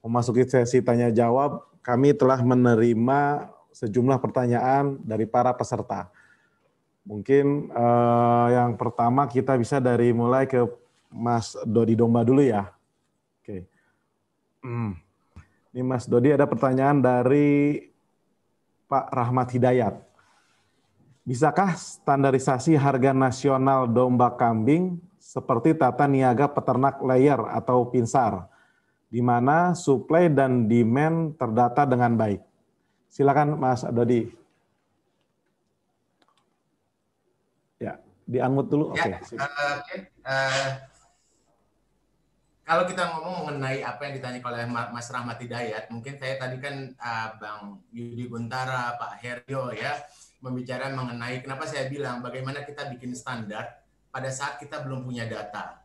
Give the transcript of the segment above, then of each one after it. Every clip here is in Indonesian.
memasuki sesi tanya jawab, kami telah menerima sejumlah pertanyaan dari para peserta. Mungkin yang pertama kita bisa mulai ke Mas Dodi Domba dulu ya. Oke. Ini Mas Dodi ada pertanyaan dari Pak Rahmat Hidayat. Bisakah standarisasi harga nasional domba kambing seperti tata niaga peternak layer atau pinsar, di mana supply dan demand terdata dengan baik? Silakan Mas Dodi. Ya, di-unmute dulu. Oke. Kalau kita ngomong mengenai apa yang ditanya oleh Mas Rahmat Hidayat, mungkin saya tadi kan Bang Yudi Guntara, Pak Heryo ya, membicarakan mengenai kenapa saya bilang bagaimana kita bikin standar pada saat kita belum punya data.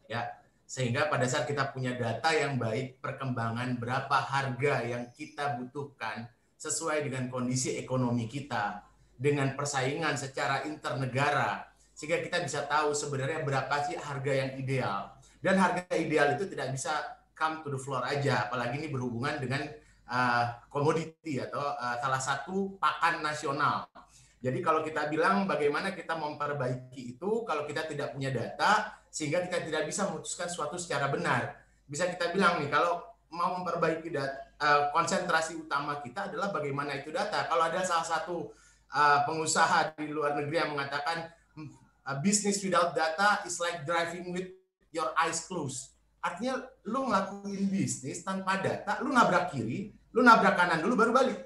Ya, sehingga pada saat kita punya data yang baik, perkembangan berapa harga yang kita butuhkan sesuai dengan kondisi ekonomi kita, dengan persaingan secara internegara, sehingga kita bisa tahu sebenarnya berapa sih harga yang ideal. Dan harga ideal itu tidak bisa come to the floor aja, apalagi ini berhubungan dengan komoditi atau salah satu pakan nasional. Jadi kalau kita bilang bagaimana kita memperbaiki itu, kalau kita tidak punya data, sehingga kita tidak bisa memutuskan suatu secara benar. Bisa kita bilang nih, kalau mau memperbaiki data, konsentrasi utama kita adalah bagaimana itu data. Kalau ada salah satu pengusaha di luar negeri yang mengatakan business without data is like driving with your eyes closed. Artinya lu ngelakuin bisnis tanpa data, lu nabrak kiri, lu nabrak kanan dulu baru balik.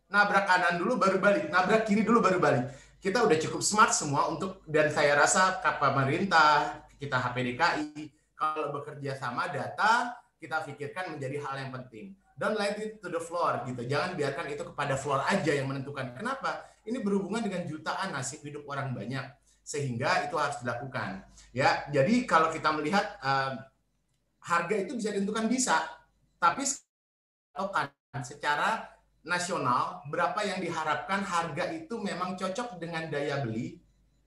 Nabrak kanan dulu baru balik, nabrak kiri dulu baru balik. Kita udah cukup smart semua untuk, dan saya rasa pemerintah, kita HPDKI, kalau bekerja sama data, kita pikirkan menjadi hal yang penting. Don't let it to the floor gitu. Jangan biarkan itu kepada floor aja yang menentukan. Kenapa? Ini berhubungan dengan jutaan nasib hidup orang banyak, sehingga itu harus dilakukan. Ya, jadi kalau kita melihat harga itu bisa ditentukan bisa, tapi secara nasional berapa yang diharapkan harga itu memang cocok dengan daya beli,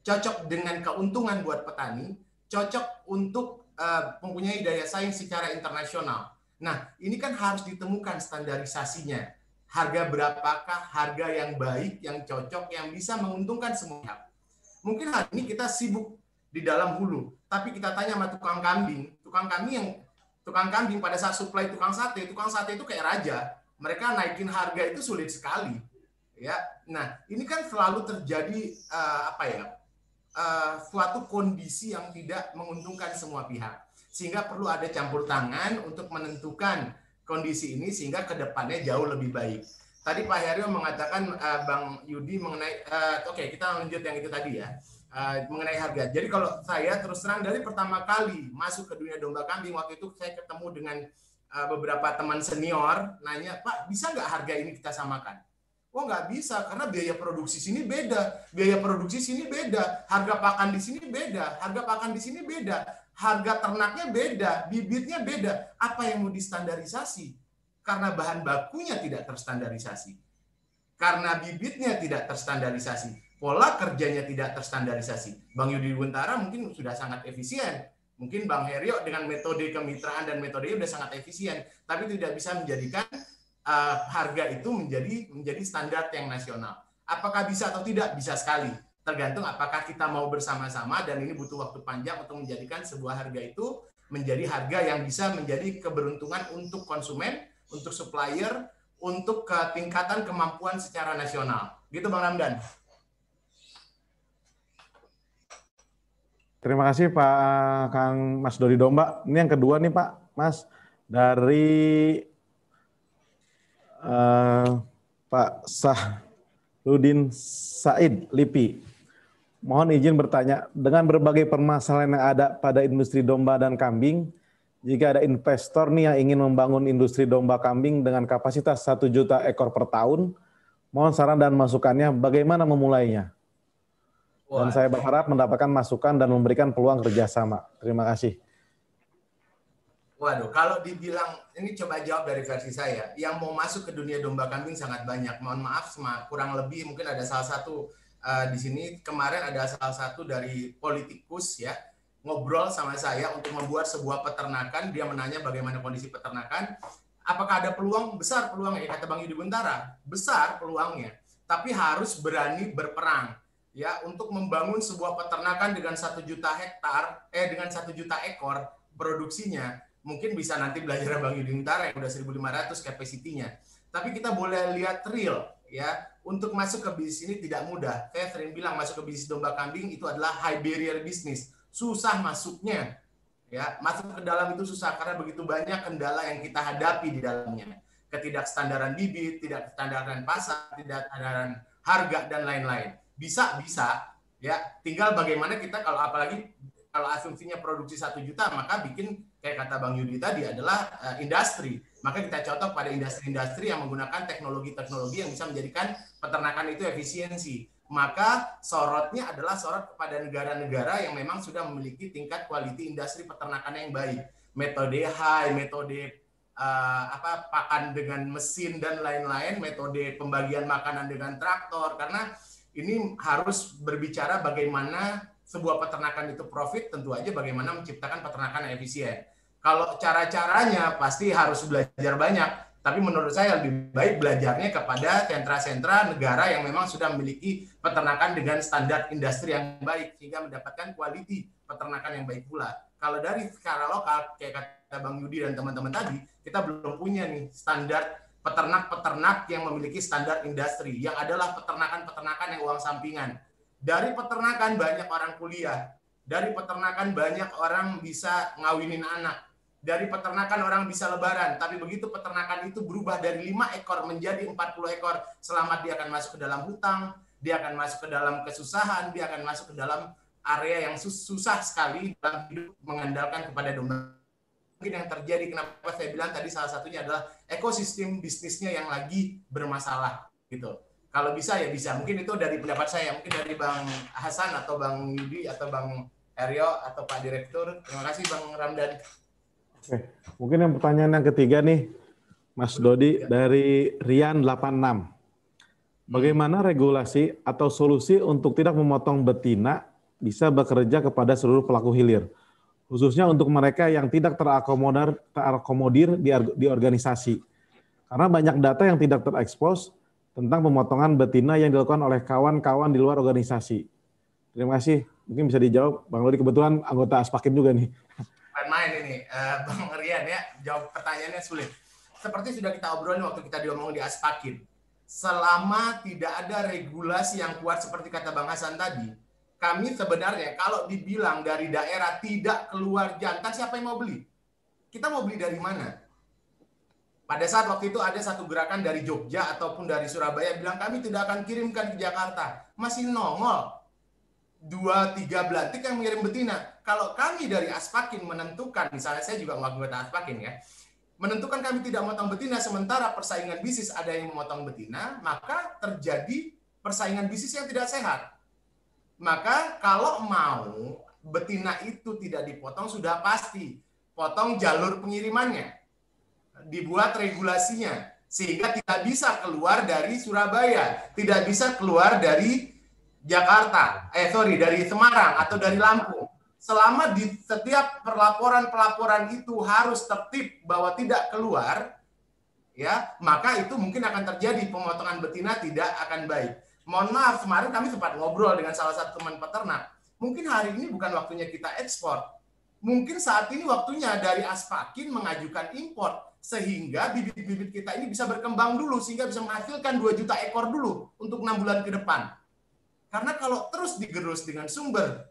cocok dengan keuntungan buat petani, cocok untuk mempunyai daya saing secara internasional. Nah, ini kan harus ditemukan standarisasinya. Harga berapakah harga yang baik, yang cocok, yang bisa menguntungkan semua pihak. Mungkin hari ini kita sibuk di dalam hulu, tapi kita tanya sama tukang kambing pada saat supply tukang sate itu kayak raja. Mereka naikin harga itu sulit sekali, ya. Nah, ini kan selalu terjadi suatu kondisi yang tidak menguntungkan semua pihak, sehingga perlu ada campur tangan untuk menentukan kondisi ini sehingga kedepannya jauh lebih baik. Tadi Pak Heryo mengatakan Bang Yudi mengenai, oke, kita lanjut yang itu tadi ya, mengenai harga. Jadi kalau saya terus terang dari pertama kali masuk ke dunia domba kambing, waktu itu saya ketemu dengan beberapa teman senior, nanya, Pak, bisa nggak harga ini kita samakan? Oh, nggak bisa, karena biaya produksi sini beda, biaya produksi sini beda, harga pakan di sini beda, harga pakan di sini beda, harga ternaknya beda, bibitnya beda. Apa yang mau distandarisasi? Karena bahan bakunya tidak terstandarisasi. Karena bibitnya tidak terstandarisasi. Pola kerjanya tidak terstandarisasi. Bang Yudi Guntara mungkin sudah sangat efisien. Mungkin Bang Heryo dengan metode kemitraan dan metodenya sudah sangat efisien, tapi tidak bisa menjadikan harga itu menjadi standar yang nasional. Apakah bisa atau tidak? Bisa sekali. Tergantung apakah kita mau bersama-sama, dan ini butuh waktu panjang untuk menjadikan sebuah harga itu menjadi harga yang bisa menjadi keberuntungan untuk konsumen, untuk supplier, untuk tingkatan kemampuan secara nasional. Gitu Bang Ramdan. Terima kasih Pak Kang Mas Dodi Domba. Ini yang kedua nih Pak, Mas, dari Pak Sahrudin Said Lipi. Mohon izin bertanya, dengan berbagai permasalahan yang ada pada industri domba dan kambing, jika ada investor nih yang ingin membangun industri domba kambing dengan kapasitas 1 juta ekor per tahun, mohon saran dan masukannya bagaimana memulainya. Dan saya berharap mendapatkan masukan dan memberikan peluang kerjasama. Terima kasih. Waduh, kalau dibilang, ini coba jawab dari versi saya. Yang mau masuk ke dunia domba kambing sangat banyak. Mohon maaf, kurang lebih mungkin ada salah satu di sini. Kemarin ada salah satu dari politikus ya, ngobrol sama saya untuk membuat sebuah peternakan. Dia menanya bagaimana kondisi peternakan. apakah ada peluang? Besar peluangnya, kata Bang Yudi Guntara. Besar peluangnya, tapi harus berani berperang ya untuk membangun sebuah peternakan dengan 1 juta hektar, dengan 1 juta ekor produksinya. Mungkin bisa nanti belajar Bang Yudi Guntara yang udah 1.500 kapasitinya. Tapi kita boleh lihat real ya, untuk masuk ke bisnis ini tidak mudah. Saya sering bilang masuk ke bisnis domba kambing itu adalah high barrier business. Susah masuknya. Ya, masuk ke dalam itu susah karena begitu banyak kendala yang kita hadapi di dalamnya. Ketidakstandaran bibit, tidak standaran pasar, tidak standaran harga dan lain-lain. Bisa ya. Tinggal bagaimana kita apalagi kalau asumsinya produksi 1 juta, maka bikin kayak kata Bang Yudi tadi adalah industri. Maka kita cocok pada industri-industri yang menggunakan teknologi-teknologi yang bisa menjadikan peternakan itu efisiensi. Maka sorotnya adalah sorot kepada negara-negara yang memang sudah memiliki tingkat quality industri peternakan yang baik. Metode high, metode pakan dengan mesin dan lain-lain, metode pembagian makanan dengan traktor. Karena ini harus berbicara bagaimana sebuah peternakan itu profit, tentu aja bagaimana menciptakan peternakan yang efisien. Kalau cara-caranya pasti harus belajar banyak, tapi menurut saya lebih baik belajarnya kepada sentra-sentra negara yang memang sudah memiliki peternakan dengan standar industri yang baik, sehingga mendapatkan quality peternakan yang baik pula. Kalau dari skala lokal, kayak kata Bang Yudi dan teman-teman tadi, kita belum punya nih standar peternak-peternak yang memiliki standar industri, yang adalah peternakan-peternakan yang uang sampingan. Dari peternakan banyak orang kuliah, dari peternakan banyak orang bisa ngawinin anak, dari peternakan orang bisa lebaran, tapi begitu peternakan itu berubah dari 5 ekor menjadi 40 ekor, selamat dia akan masuk ke dalam hutang, dia akan masuk ke dalam kesusahan, dia akan masuk ke dalam area yang susah sekali dalam hidup mengandalkan kepada domba. Mungkin yang terjadi, kenapa saya bilang tadi salah satunya adalah ekosistem bisnisnya yang lagi bermasalah gitu. Kalau bisa ya bisa. Mungkin itu dari pendapat saya. Mungkin dari Bang Hasan atau Bang Yudi atau Bang Aryo atau Pak Direktur. Terima kasih Bang Ramdan. Oke. Mungkin yang pertanyaan yang ketiga nih, Mas Dodi dari Rian 86. Bagaimana regulasi atau solusi untuk tidak memotong betina bisa bekerja kepada seluruh pelaku hilir, khususnya untuk mereka yang tidak terakomodir di organisasi? Karena banyak data yang tidak terekspos tentang pemotongan betina yang dilakukan oleh kawan-kawan di luar organisasi. Terima kasih. Mungkin bisa dijawab. Bang Dodi kebetulan anggota Aspakim juga nih. Main ini, Bang Rian ya, jawab pertanyaannya sulit. Seperti sudah kita obrolin waktu kita diomongin di Aspakim, selama tidak ada regulasi yang kuat seperti kata Bang Hasan tadi, kami sebenarnya kalau dibilang dari daerah tidak keluar jantan, siapa yang mau beli? Kita mau beli dari mana? Pada saat waktu itu ada satu gerakan dari Jogja ataupun dari Surabaya bilang kami tidak akan kirimkan ke Jakarta. Masih nongol 2-3 belantik yang mengirim betina. Kalau kami dari Aspakin menentukan, misalnya saya juga anggota Aspakin ya, menentukan kami tidak memotong betina, sementara persaingan bisnis ada yang memotong betina, maka terjadi persaingan bisnis yang tidak sehat. Maka kalau mau betina itu tidak dipotong, sudah pasti potong jalur pengirimannya, dibuat regulasinya, sehingga tidak bisa keluar dari Surabaya, tidak bisa keluar dari Jakarta, dari Semarang atau dari Lampung. Selama di setiap pelaporan itu harus tertib bahwa tidak keluar, ya, maka itu mungkin akan terjadi pemotongan betina tidak akan baik. Mohon maaf, kemarin kami sempat ngobrol dengan salah satu teman peternak. Mungkin hari ini bukan waktunya kita ekspor. Mungkin saat ini waktunya dari Aspakin mengajukan impor, sehingga bibit-bibit kita ini bisa berkembang dulu, sehingga bisa menghasilkan 2 juta ekor dulu untuk 6 bulan ke depan. Karena kalau terus digerus dengan sumber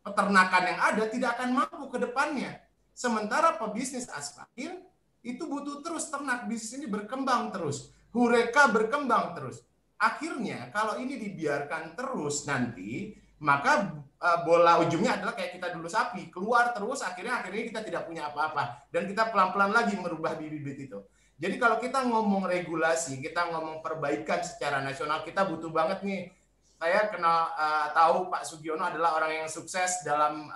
peternakan yang ada, tidak akan mampu ke depannya. Sementara pebisnis Aspakin itu butuh terus ternak, bisnis ini berkembang terus. Hureka berkembang terus. Akhirnya kalau ini dibiarkan terus nanti, maka bola ujungnya adalah kayak kita dulu sapi, keluar terus, akhirnya kita tidak punya apa-apa. Dan kita pelan-pelan lagi merubah bibit itu. Jadi kalau kita ngomong regulasi, kita ngomong perbaikan secara nasional, kita butuh banget nih. Saya tahu Pak Sugiono adalah orang yang sukses dalam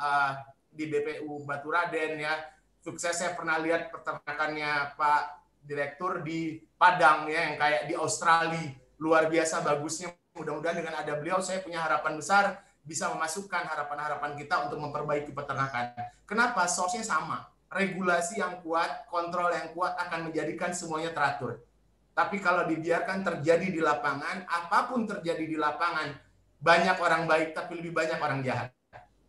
di BPU Baturaden ya. Sukses, saya pernah lihat peternakannya Pak Direktur di Padang ya, yang kayak di Australia. Luar biasa bagusnya. Mudah-mudahan dengan ada beliau saya punya harapan besar bisa memasukkan harapan-harapan kita untuk memperbaiki peternakan. Kenapa? Source-nya sama. regulasi yang kuat, kontrol yang kuat akan menjadikan semuanya teratur. Tapi kalau dibiarkan terjadi di lapangan, apapun terjadi di lapangan, banyak orang baik tapi lebih banyak orang jahat,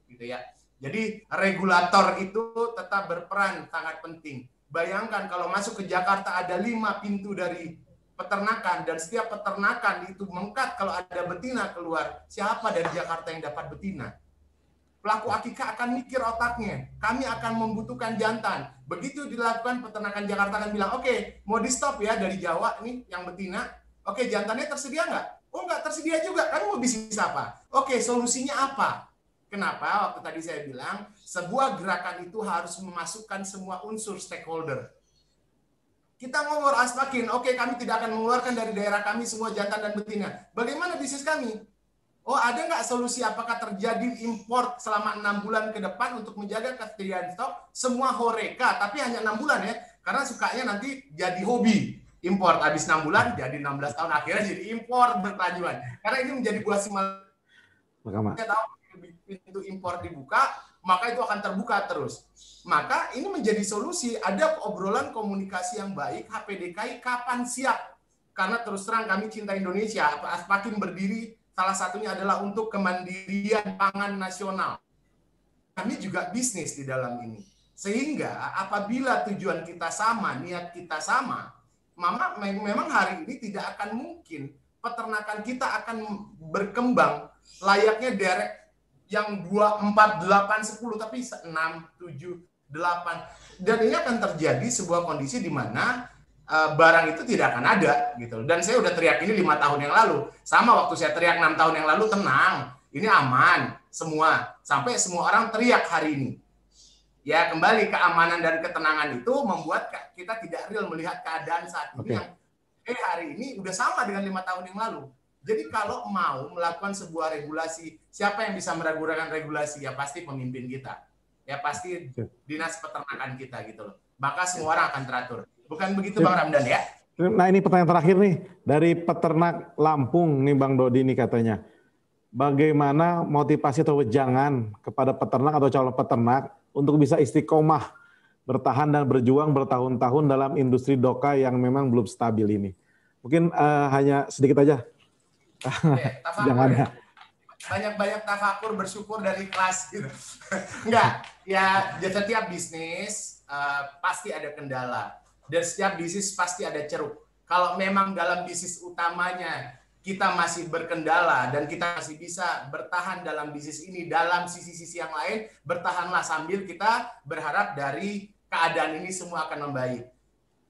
gitu ya. Jadi regulator itu tetap berperan sangat penting. Bayangkan kalau masuk ke Jakarta ada 5 pintu dari peternakan dan setiap peternakan itu mengkat kalau ada betina keluar, siapa dari Jakarta yang dapat betina? Pelaku akikah akan mikir otaknya, kami akan membutuhkan jantan. Begitu dilakukan peternakan Jakarta akan bilang, oke, mau di stop ya dari Jawa nih yang betina. Oke, jantannya tersedia nggak? Oh, nggak tersedia juga. Kamu mau bisnis apa? Oke, solusinya apa? Kenapa? Waktu tadi saya bilang, sebuah gerakan itu harus memasukkan semua unsur stakeholder. Kita ngomong asmakin, oke, kami tidak akan mengeluarkan dari daerah kami semua jantan dan betina. Bagaimana bisnis kami? Oh, ada nggak solusi apakah terjadi impor selama 6 bulan ke depan untuk menjaga ketersediaan stok? Semua horeca, tapi hanya 6 bulan ya. Karena sukanya nanti jadi hobi. Impor habis 6 bulan, jadi 16 tahun akhirnya jadi impor berkelanjutan. Karena ini menjadi buah simal. Kita tahu pintu impor dibuka, maka itu akan terbuka terus. Maka ini menjadi solusi. Ada obrolan komunikasi yang baik, HPDKI kapan siap? Karena terus terang kami cinta Indonesia, Aspakin berdiri salah satunya adalah untuk kemandirian pangan nasional. Kami juga bisnis di dalam ini. Sehingga apabila tujuan kita sama, niat kita sama, memang hari ini tidak akan mungkin peternakan kita akan berkembang layaknya derek yang 2, 4, 8, 10, tapi 6, 7, 8. Dan ini akan terjadi sebuah kondisi di mana barang itu tidak akan ada gitu. Dan saya udah teriak ini 5 tahun yang lalu. Sama waktu saya teriak 6 tahun yang lalu, tenang, ini aman semua. Sampai semua orang teriak hari ini. Ya, kembali keamanan dan ketenangan itu membuat kita tidak real melihat keadaan saat ini yang hari ini udah sama dengan 5 tahun yang lalu. Jadi kalau mau melakukan sebuah regulasi, siapa yang bisa meragukan regulasi? Ya pasti pemimpin kita. Ya pasti dinas peternakan kita gitu loh. Maka semua orang akan teratur. Bukan begitu Bang Ramdan ya? Nah ini pertanyaan terakhir nih dari peternak Lampung nih Bang Dodi nih katanya. Bagaimana motivasi atau wejangan kepada peternak atau calon peternak untuk bisa istiqomah bertahan dan berjuang bertahun-tahun dalam industri doka yang memang belum stabil ini? Mungkin hanya sedikit aja. Jangan ya. Banyak-banyak tafakur bersyukur dari kelas gitu. Enggak, ya setiap bisnis pasti ada kendala. Dan setiap bisnis pasti ada ceruk. Kalau memang dalam bisnis utamanya kita masih berkendala dan kita masih bisa bertahan dalam bisnis ini, dalam sisi-sisi yang lain, bertahanlah sambil kita berharap dari keadaan ini semua akan membaik.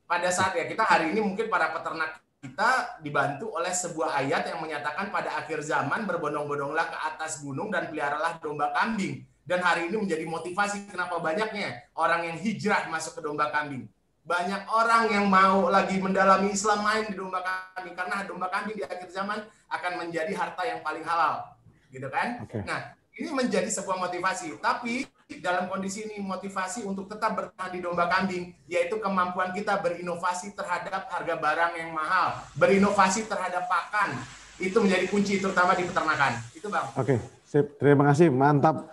Pada saat ya kita hari ini mungkin para peternak kita dibantu oleh sebuah ayat yang menyatakan pada akhir zaman berbondong-bondonglah ke atas gunung dan peliharalah domba kambing. Dan hari ini menjadi motivasi kenapa banyaknya orang yang hijrah masuk ke domba kambing. Banyak orang yang mau lagi mendalami Islam main di domba kambing karena domba kambing di akhir zaman akan menjadi harta yang paling halal, gitu kan? Nah, ini menjadi sebuah motivasi. Tapi dalam kondisi ini motivasi untuk tetap bertahan di domba kambing, yaitu kemampuan kita berinovasi terhadap harga barang yang mahal, berinovasi terhadap pakan, itu menjadi kunci terutama di peternakan. Itu Bang. Oke, terima kasih, mantap.